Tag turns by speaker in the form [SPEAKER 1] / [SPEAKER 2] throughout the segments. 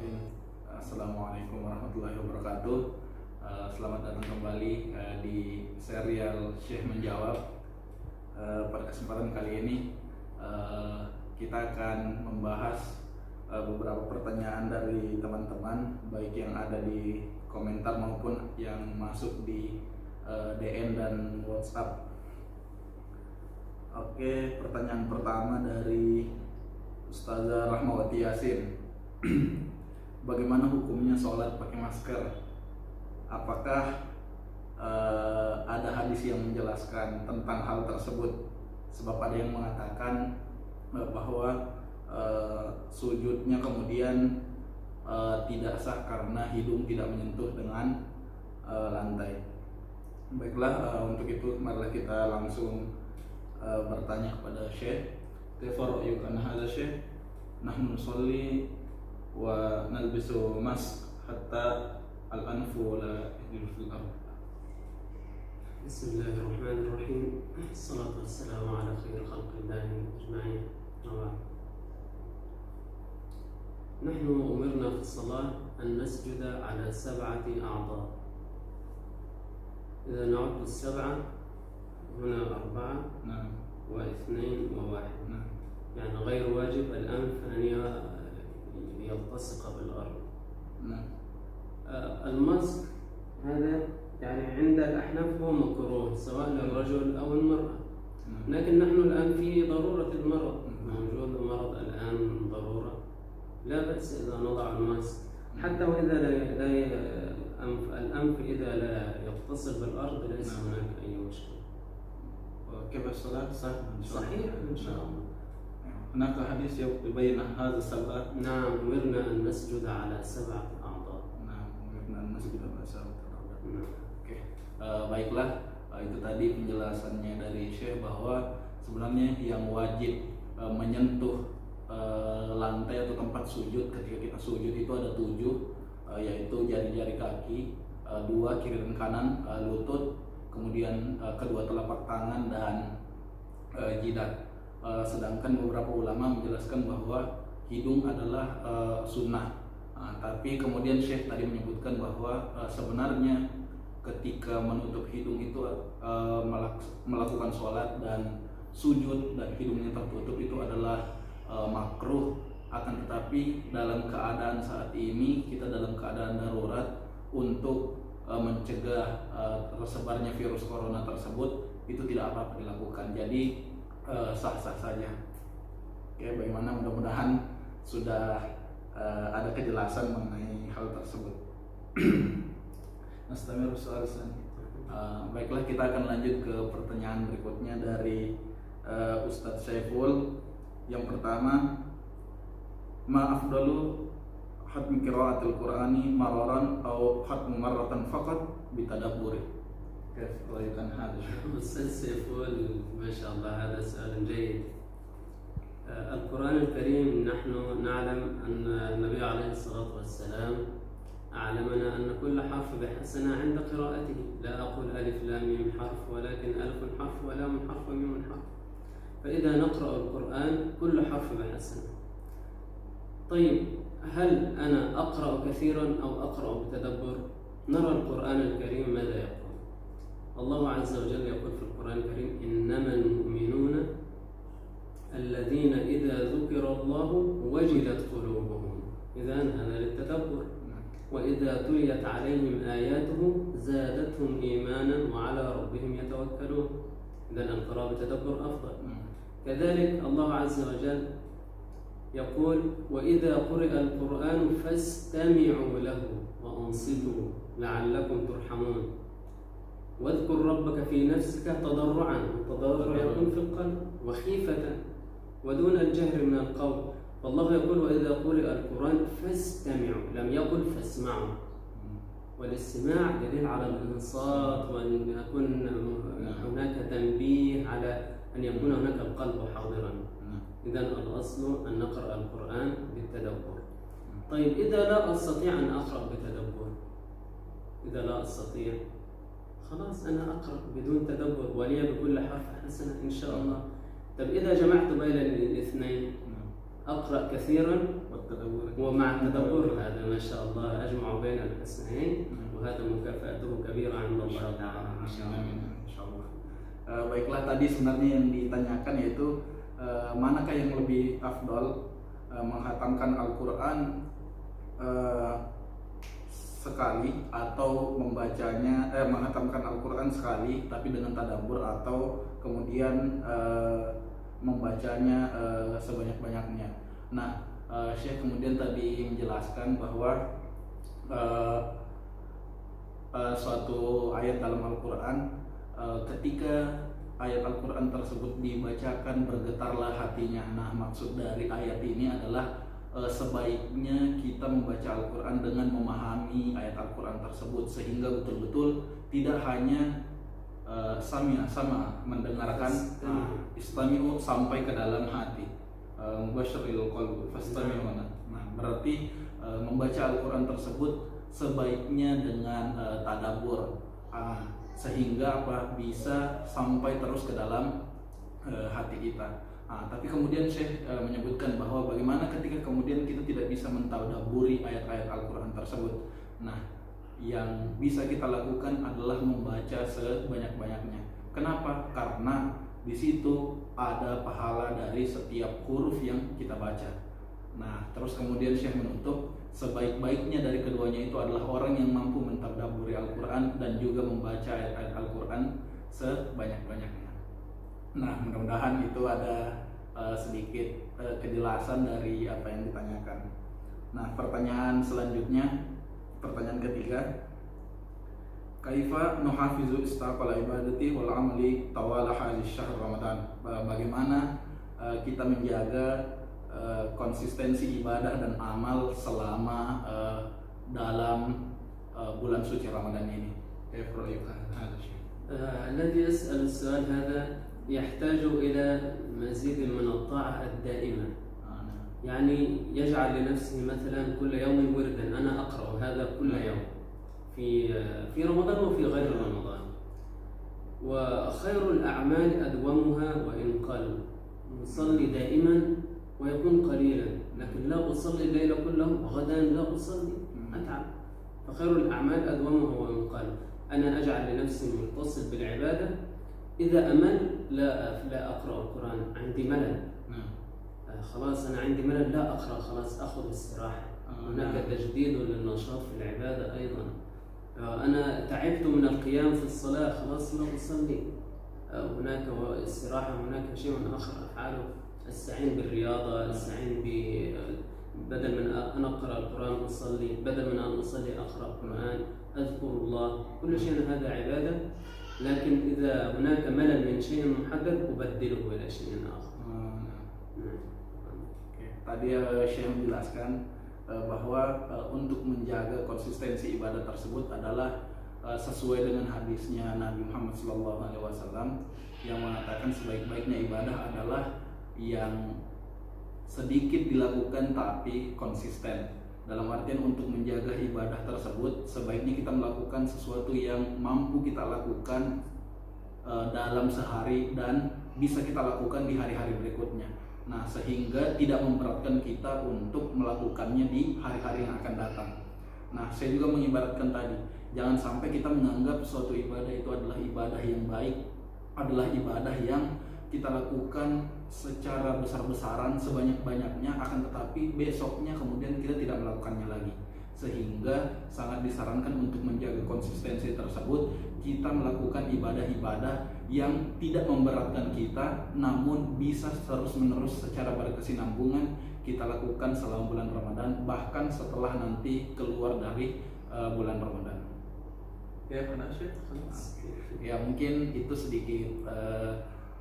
[SPEAKER 1] Bismillahirrahmanirrahim. Assalamualaikum warahmatullahi wabarakatuh. Selamat datang kembali di serial Syekh Menjawab. Pada kesempatan kali ini kita akan membahas beberapa pertanyaan dari teman-teman, baik yang ada di komentar maupun yang masuk di DM dan WhatsApp. Oke, pertanyaan pertama dari Ustazah Rahmawati Yasin. Bagaimana hukumnya sholat pakai masker? Apakah ada hadis yang menjelaskan tentang hal tersebut? Sebab ada yang mengatakan bahwa sujudnya kemudian tidak sah karena hidung tidak menyentuh dengan lantai. Baiklah, untuk itu marilah kita langsung bertanya kepada Syekh. Kaifa ra'yuka hadza Syekh? Nahnu nusalli wa nalbisu mask hatta al-anfu la yahdilu fil ard.
[SPEAKER 2] Bismillahirrahmanirrahim. Assalatu wassalamu ala khairi khalqillahi ajma'in. نحن أمرنا في الصلاة أن نسجد على 7 أعضاء. إذا نعد السبعة هنا 4
[SPEAKER 1] نعم
[SPEAKER 2] و2 و1.
[SPEAKER 1] نعم
[SPEAKER 2] يعني غير واجب الأنف أن يلتصق بالأرض.
[SPEAKER 1] نعم.
[SPEAKER 2] المسك هذا يعني عند الأحناف هو مكروه سواء للرجل أو المرأة، لكن نحن الآن في ضرورة المرض، موجود المرض الآن ضرورة، لا بأس إذا نضع الماسك حتى وإذا الأنف إذا لا يتصل بالأرض ليس هناك أي مشكلة.
[SPEAKER 1] وكيف الصلاة؟
[SPEAKER 2] صحيح إن شاء الله.
[SPEAKER 1] هناك حديث يبين هذا السبب.
[SPEAKER 2] نعم، أمرنا أن نسجد على 7 أعضاء.
[SPEAKER 1] Nah, أمرنا أن نسجد على 7 أعضاء. Oke, baiklah, itu tadi penjelasannya dari Syekh bahwa sebenarnya yang wajib menyentuh lantai atau tempat sujud ketika kita sujud itu ada 7, yaitu jari-jari kaki, 2 kiri dan kanan, lutut, kemudian kedua telapak tangan dan jidat. Sedangkan beberapa ulama menjelaskan bahwa hidung adalah sunnah. Tapi kemudian Syekh tadi menyebutkan bahwa sebenarnya ketika menutup hidung itu melakukan sholat dan sujud dan hidungnya tertutup itu adalah makruh. Akan tetapi dalam keadaan saat ini kita dalam keadaan darurat untuk mencegah tersebarnya virus corona tersebut, itu tidak apa-apa dilakukan. Jadi sah-sah saja. Oke, bagaimana, mudah-mudahan sudah ada kejelasan mengenai hal tersebut. Nastamir Ustaz. Baiklah, kita akan lanjut ke pertanyaan berikutnya dari Ustadz Syaiful. Yang pertama, ma afdalu hatmi qiraatil Qur'ani mararan atau hatmu marratan faqat bitadabburi. كيف رأيك عن هذا الشيء؟
[SPEAKER 2] أستاذ سيفول، ما شاء الله هذا سؤال جيد. القرآن الكريم نحن نعلم أن النبي عليه الصلاة والسلام أعلمنا أن كل حرف بحسنة عند قراءته. لا أقول ألف لام ميم حرف، ولكن ألف حرف ولام حرف وميم حرف. فإذا نقرأ القرآن كل حرف بحسنة. طيب، هل أنا أقرأ كثيرا أو أقرأ بتدبر؟ نرى القرآن الكريم ماذا يقول. الله عز وجل يقول في القرآن الكريم: إنما المؤمنون الذين إذا ذكر الله وجلت قلوبهم. إذن هذا للتدبر. وإذا تليت عليهم آياته زادتهم إيمانا وعلى ربهم يتوكلون. إذن القراءة بتدبر أفضل. كذلك الله عز وجل يقول: وإذا قرئ القرآن فاستمعوا له وأنصتوا لعلكم ترحمون. واذكر ربك في نفسك تضرعا، التضرع يكون في القلب، وخيفة ودون الجهر من القول. فالله يقول: وإذا قرئ القرآن فاستمعوا، لم يقل فاسمعوا. والاستماع دليل على الإنصات وأن يكون هناك تنبيه على أن يكون هناك القلب حاضرا. إذن الأصل أن نقرأ القرآن بالتدبر. طيب، إذا لا أستطيع أن أقرأ بتدبر، إذا لا أستطيع خلاص أنا أقرأ بدون تدبر ولي بكل حرف حسنة إن شاء الله. طب إذا جمعت بين الاثنين أقرأ كثيرا
[SPEAKER 1] والتدبر
[SPEAKER 2] ومع التدبر. هذا ما شاء الله أجمع بين الحسنين، وهذا مكافأته كبيرة عند الله تعالى.
[SPEAKER 1] Amin. Insyaallah. Baiklah, tadi sebenarnya yang ditanyakan yaitu manakah yang lebih afdol, menghatamkan Al-Quran sekali atau menghatamkan Al-Quran sekali tapi dengan tadabbur, atau kemudian membacanya sebanyak-banyaknya. Nah, Syekh kemudian tadi menjelaskan bahwa suatu ayat dalam Al-Quran, ketika ayat Al-Quran tersebut dibacakan bergetarlah hatinya. Nah, maksud dari ayat ini adalah sebaiknya kita membaca Al-Quran dengan memahami ayat Al-Quran tersebut, sehingga betul-betul tidak hanya sama mendengarkan, istami'u sampai ke dalam hati, mubasyiril qalbi fastami'u. Nah, berarti membaca Al-Quran tersebut sebaiknya dengan tadabbur, sehingga bisa sampai terus ke dalam hati kita. Tapi kemudian Syekh menyebutkan bahwa bagaimana ketika kemudian kita tidak bisa mentadabburi ayat-ayat Al-Quran tersebut. Nah, yang bisa kita lakukan adalah membaca sebanyak-banyaknya. Kenapa? Karena di situ ada pahala dari setiap huruf yang kita baca. Nah, terus kemudian Syekh menutup, sebaik-baiknya dari keduanya itu adalah orang yang mampu mentadabburi Al-Quran dan juga membaca ayat-ayat Al-Quran sebanyak-banyaknya. Nah, mudah-mudahan itu ada sedikit kejelasan dari apa yang ditanyakan. Nah, pertanyaan selanjutnya, pertanyaan ketiga, kaifa nuhafizu istaqal ibadati wal amali tawala hadhihi syahr Ramadan. Bagaimana kita menjaga konsistensi ibadah dan amal selama dalam bulan suci Ramadan ini.
[SPEAKER 2] الذي يسأل السؤال هذا يحتاج إلى مزيد من الطاعة الدائمة. يعني يجعل لنفسه مثلا كل يوم وردا، أنا أقرأ هذا كل يوم في رمضان وفي غير رمضان. وخير الأعمال أدومها وإن قل. نصلي دائما ويكون قليلا، لكن لا أصلي الليل كله وغدا لا أصلي أتعب. فخير الأعمال أدومها وإن قل. أنا أجعل لنفسي متصل بالعبادة، إذا أمل لا أقرأ القرآن، عندي ملل خلاص أنا عندي ملل لا أقرأ، خلاص أخذ استراحة. هناك تجديد للنشاط في العبادة أيضا. أنا تعبت من القيام في الصلاة، خلاص لا أصلي، هناك استراحة، هناك شيء آخر أفعله، أستعين بالرياضة، أستعين بدل من أن أقرأ القرآن أصلي، بدل من أن أصلي أقرأ القرآن، أذكر الله، كل شيء هذا عبادة. لكن إذا هناك ملل من شيء محدد أبدله إلى شيء آخر.
[SPEAKER 1] Tadi Syekh menjelaskan bahwa untuk menjaga konsistensi ibadah tersebut adalah sesuai dengan hadisnya Nabi Muhammad SAW yang mengatakan sebaik-baiknya ibadah adalah yang sedikit dilakukan tapi konsisten. Dalam artian untuk menjaga ibadah tersebut sebaiknya kita melakukan sesuatu yang mampu kita lakukan dalam sehari dan bisa kita lakukan di hari-hari berikutnya. Nah, sehingga tidak memberatkan kita untuk melakukannya di hari-hari yang akan datang. Nah, saya juga mengibaratkan tadi, jangan sampai kita menganggap suatu ibadah itu adalah ibadah yang baik, adalah ibadah yang kita lakukan secara besar-besaran sebanyak-banyaknya, akan tetapi besoknya kemudian kita tidak melakukannya lagi. Sehingga sangat disarankan untuk menjaga konsistensi tersebut, kita melakukan ibadah-ibadah yang tidak memberatkan kita, namun bisa terus-menerus secara berkesinambungan kita lakukan selama bulan Ramadan, bahkan setelah nanti keluar dari bulan Ramadan. Ya, ya mungkin itu sedikit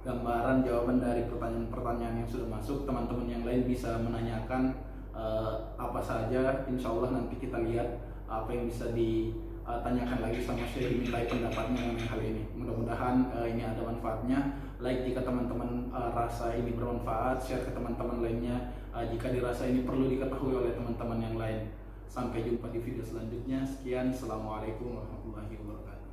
[SPEAKER 1] gambaran jawaban dari pertanyaan-pertanyaan yang sudah masuk. Teman-teman yang lain bisa menanyakan apa saja, insya Allah nanti kita lihat apa yang bisa ditanyakan lagi sama Syekh, dimintai pendapatnya mengenai hal ini. Mudah-mudahan ini ada manfaatnya. Like jika teman-teman rasa ini bermanfaat, share ke teman-teman lainnya jika dirasa ini perlu diketahui oleh teman-teman yang lain. Sampai jumpa di video selanjutnya. Sekian, assalamualaikum warahmatullahi wabarakatuh.